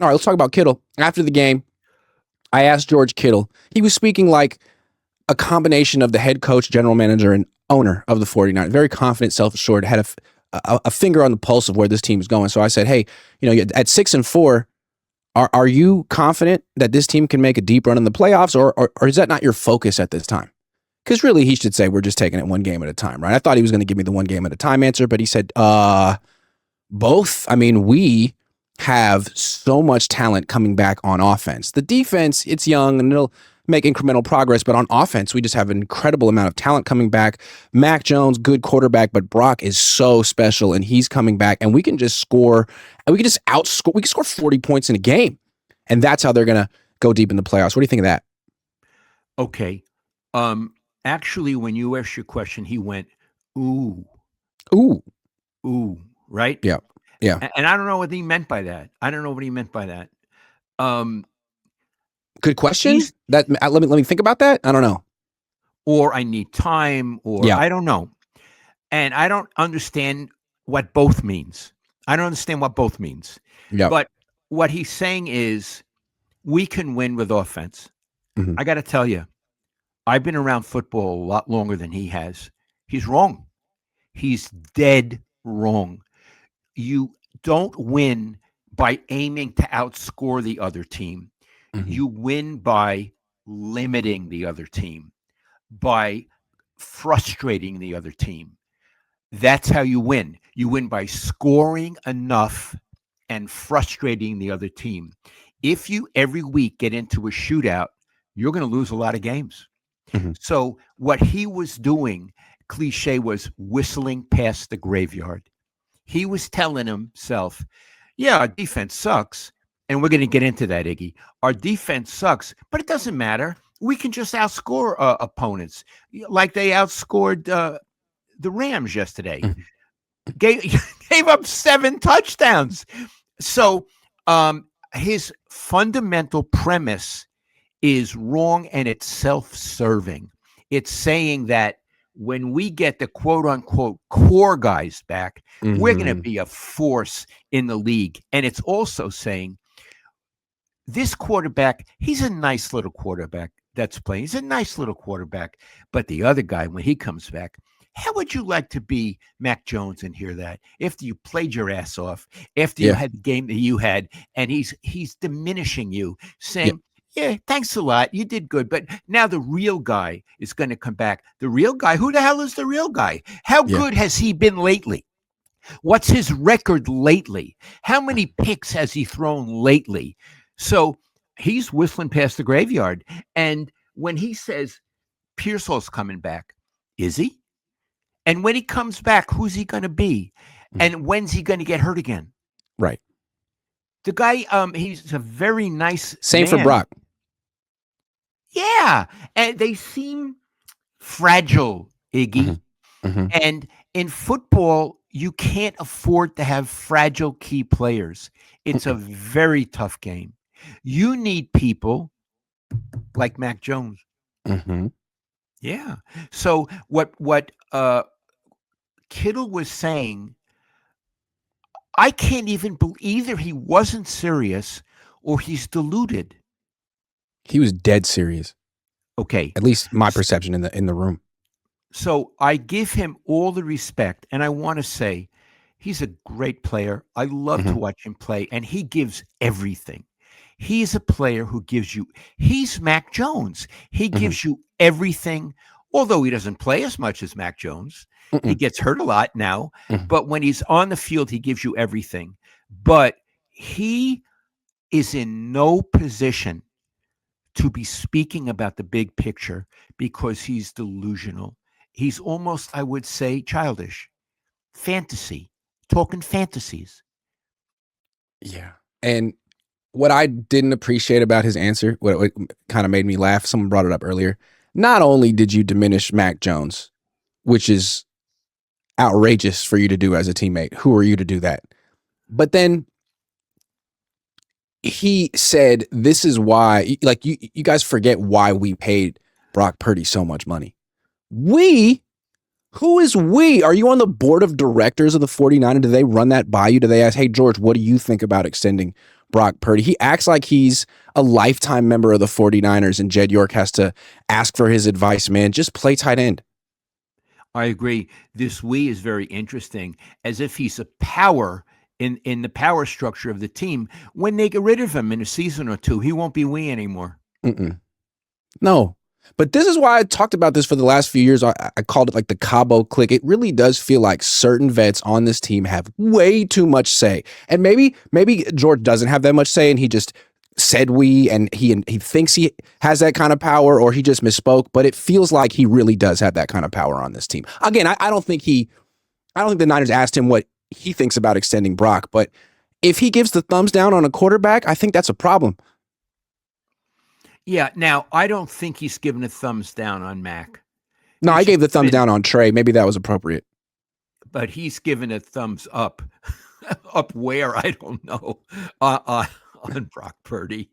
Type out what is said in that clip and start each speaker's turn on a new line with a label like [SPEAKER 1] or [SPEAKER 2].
[SPEAKER 1] All right, let's talk about Kittle. After the game, I asked George Kittle. He was speaking like a combination of the head coach, general manager, and owner of the 49ers. Very confident, self-assured, had a finger on the pulse of where this team is going. So I said, hey, at 6-4, are you confident that this team can make a deep run in the playoffs, or is that not your focus at this time? Because really, he should say we're just taking it one game at a time, right? I thought he was going to give me the one game at a time answer, but he said both. I mean, we have so much talent coming back on offense. The defense, it's young and it'll make incremental progress, but on offense, we just have an incredible amount of talent coming back. Mac Jones, good quarterback, but Brock is so special and he's coming back, and we can just score, and we can just outscore. We can score 40 points in a game, and that's how they're going to go deep in the playoffs. What do you think of that?
[SPEAKER 2] Okay. Actually, when you asked your question, he went, ooh, right?
[SPEAKER 1] Yeah.
[SPEAKER 2] And I don't know what he meant by that.
[SPEAKER 1] Good question. Let me think about that. I don't know.
[SPEAKER 2] Or I need time, or I don't know. And I don't understand what both means.
[SPEAKER 1] Yeah.
[SPEAKER 2] But what he's saying is we can win with offense.
[SPEAKER 1] Mm-hmm.
[SPEAKER 2] I got to tell you, I've been around football a lot longer than he has. He's wrong. He's dead wrong. You don't win by aiming to outscore the other team. Mm-hmm. You win by limiting the other team, by frustrating the other team. That's how you win. You win by scoring enough and frustrating the other team. If you every week get into a shootout, you're going to lose a lot of games. Mm-hmm. So what he was doing, cliche, was whistling past the graveyard. He was telling himself, yeah, our defense sucks. And we're going to get into that, Iggy. Our defense sucks, but it doesn't matter. We can just outscore opponents like they outscored the Rams yesterday. Mm-hmm. Gave up 7 touchdowns. So his fundamental premise is wrong, and it's self-serving. It's saying that when we get the quote-unquote core guys back, mm-hmm. we're going to be a force in the league. And it's also saying this quarterback, he's a nice little quarterback that's playing. He's a nice little quarterback. But the other guy, when he comes back, how would you like to be Mac Jones and hear that? After you played your ass off, after you had the game that you had, and he's diminishing you, saying, yeah, thanks a lot. You did good. But now the real guy is going to come back. The real guy, who the hell is the real guy? How good has he been lately? What's his record lately? How many picks has he thrown lately? So he's whistling past the graveyard. And when he says Pearsall's coming back, is he? And when he comes back, who's he going to be? And when's he going to get hurt again?
[SPEAKER 1] Right.
[SPEAKER 2] The guy, he's a very nice
[SPEAKER 1] Same
[SPEAKER 2] man.
[SPEAKER 1] for Brock.
[SPEAKER 2] Yeah. And they seem fragile, Iggy. Mm-hmm. Mm-hmm. And in football, you can't afford to have fragile key players. It's a very tough game. You need people like Mac Jones.
[SPEAKER 1] Mm-hmm.
[SPEAKER 2] Yeah. So what Kittle was saying, I can't even believe either he wasn't serious or he's deluded.
[SPEAKER 1] He was dead serious.
[SPEAKER 2] Okay.
[SPEAKER 1] At least my perception in the room.
[SPEAKER 2] So I give him all the respect, and I want to say he's a great player. I love to watch him play, and he gives everything. He's a player who gives you, he's Mac Jones. He gives you everything, although he doesn't play as much as Mac Jones. He gets hurt a lot now, but when he's on the field, he gives you everything. But he is in no position to be speaking about the big picture because he's delusional. He's almost, I would say, childish. Fantasy, talking fantasies.
[SPEAKER 1] Yeah. And what I didn't appreciate about his answer, what kind of made me laugh, someone brought it up earlier. Not only did you diminish Mac Jones, which is outrageous for you to do as a teammate. Who are you to do that? But then he said, this is why, like, you guys forget why we paid Brock Purdy so much money. We? Who is we? Are you on the board of directors of the 49ers? Do they run that by you? Do they ask, hey, George, what do you think about extending Brock Purdy. He acts like he's a lifetime member of the 49ers and Jed York has to ask for his advice, man. Just play tight end.
[SPEAKER 2] I agree. This we is very interesting, as if he's a power in the power structure of the team. When they get rid of him in a season or two, he won't be we anymore.
[SPEAKER 1] Mm-mm. No. But this is why I talked about this for the last few years. I called it like the Cabo clique. It really does feel like certain vets on this team have way too much say. And maybe George doesn't have that much say and he just said we and he thinks he has that kind of power or he just misspoke, but it feels like he really does have that kind of power on this team. Again, I don't think the Niners asked him what he thinks about extending Brock, but if he gives the thumbs down on a quarterback, I think that's a problem.
[SPEAKER 2] Yeah. Now, I don't think he's given a thumbs down on Mac.
[SPEAKER 1] No, I gave the thumbs down on Trey. Maybe that was appropriate.
[SPEAKER 2] But he's given a thumbs up. Up where? I don't know. On Brock Purdy.